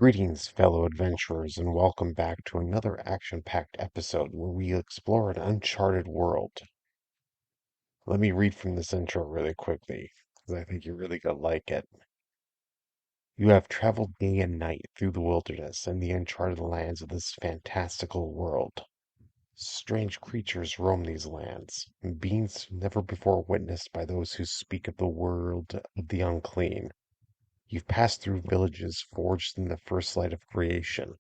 Greetings, fellow adventurers, and welcome back to another action-packed episode where we explore an uncharted world. Let me read from this intro really quickly, because I think you're really gonna like it. You have traveled day and night through the wilderness and the uncharted lands of this fantastical world. Strange creatures roam these lands, and beings never before witnessed by those who speak of the world of the unclean. You've passed through villages forged in the first light of creation,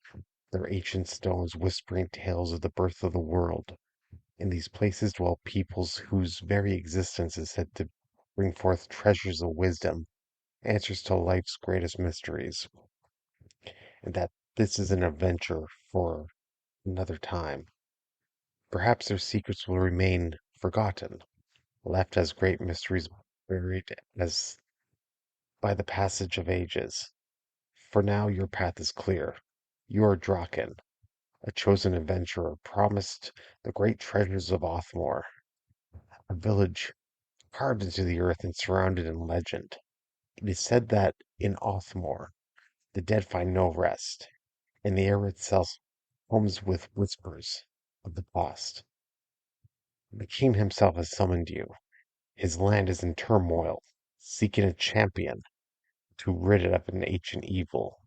their ancient stones whispering tales of the birth of the world. In these places dwell peoples whose very existence is said to bring forth treasures of wisdom, answers to life's greatest mysteries, and that this is an adventure for another time. Perhaps their secrets will remain forgotten, left as great mysteries buried as by the passage of ages. For now your path is clear. You are Draken, a chosen adventurer promised the great treasures of Othmore, a village carved into the earth and surrounded in legend. It is said that in Othmore the dead find no rest, and the air itself hums with whispers of the past. The king himself has summoned you. His land is in turmoil, seeking a champion to rid it of an ancient evil.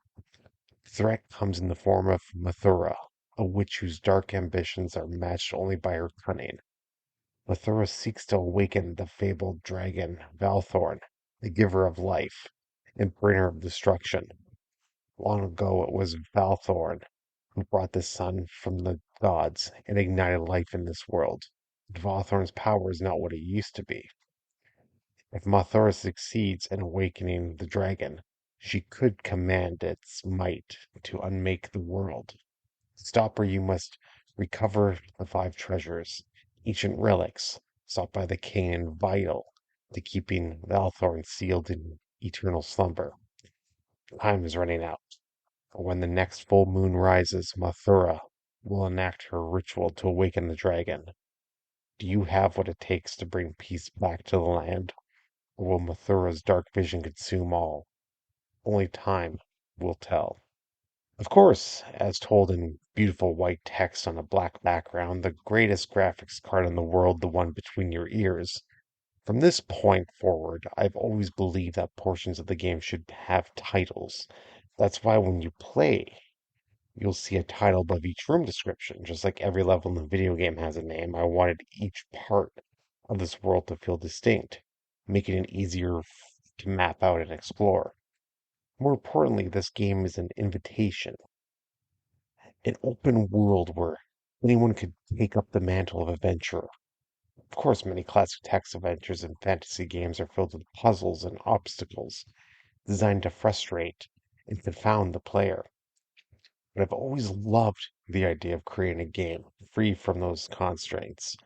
The threat comes in the form of Mathura, a witch whose dark ambitions are matched only by her cunning. Mathura seeks to awaken the fabled dragon Valthorn, the giver of life and bringer of destruction. Long ago it was Valthorn who brought the sun from the gods and ignited life in this world. But Valthorn's power is not what it used to be. If Mathura succeeds in awakening the dragon, she could command its might to unmake the world. To stop her, you must recover the five treasures, ancient relics sought by the king and vital to keeping Valthorn sealed in eternal slumber. Time is running out. When the next full moon rises, Mathura will enact her ritual to awaken the dragon. Do you have what it takes to bring peace back to the land, or will Mathura's dark vision consume all? Only time will tell. Of course, as told in beautiful white text on a black background, the greatest graphics card in the world, the one between your ears. From this point forward, I've always believed that portions of the game should have titles. That's why when you play, you'll see a title above each room description. Just like every level in the video game has a name, I wanted each part of this world to feel distinct, making it easier to map out and explore. More importantly, this game is an invitation, an open world where anyone could take up the mantle of adventurer. Of course, many classic text adventures and fantasy games are filled with puzzles and obstacles designed to frustrate and confound the player. But I've always loved the idea of creating a game free from those constraints,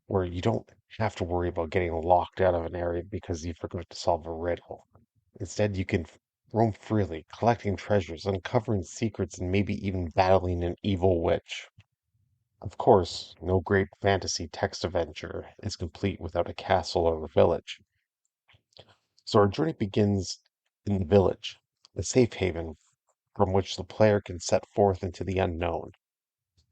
where you don't have to worry about getting locked out of an area because you forgot to solve a riddle. Instead, you can roam freely, collecting treasures, uncovering secrets, and maybe even battling an evil witch. Of course, no great fantasy text adventure is complete without a castle or a village. So our journey begins in the village, the safe haven from which the player can set forth into the unknown.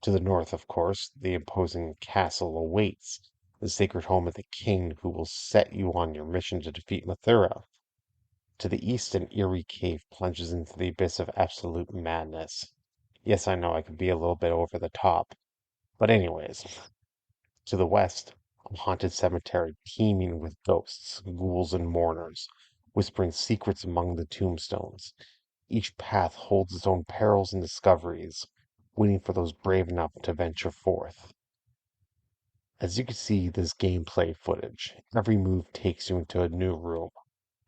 To the north, of course, the imposing castle awaits, the sacred home of the king who will set you on your mission to defeat Mathura. To the east, an eerie cave plunges into the abyss of absolute madness. Yes, I know I could be a little bit over the top. But anyways, to the west, a haunted cemetery teeming with ghosts, ghouls, and mourners, whispering secrets among the tombstones. Each path holds its own perils and discoveries, waiting for those brave enough to venture forth. As you can see this gameplay footage, every move takes you into a new room,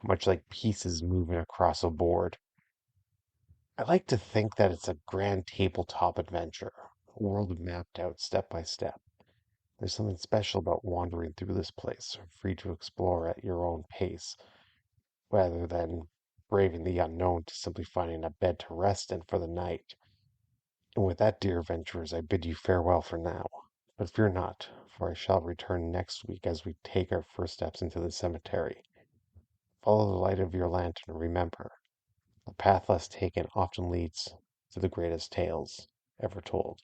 much like pieces moving across a board. I like to think that it's a grand tabletop adventure, a world mapped out step by step. There's something special about wandering through this place, free to explore at your own pace, rather than braving the unknown to simply finding a bed to rest in for the night. And with that, dear adventurers, I bid you farewell for now. But fear not, for I shall return next week as we take our first steps into the cemetery. Follow the light of your lantern, and remember, A path less taken often leads to the greatest tales ever told.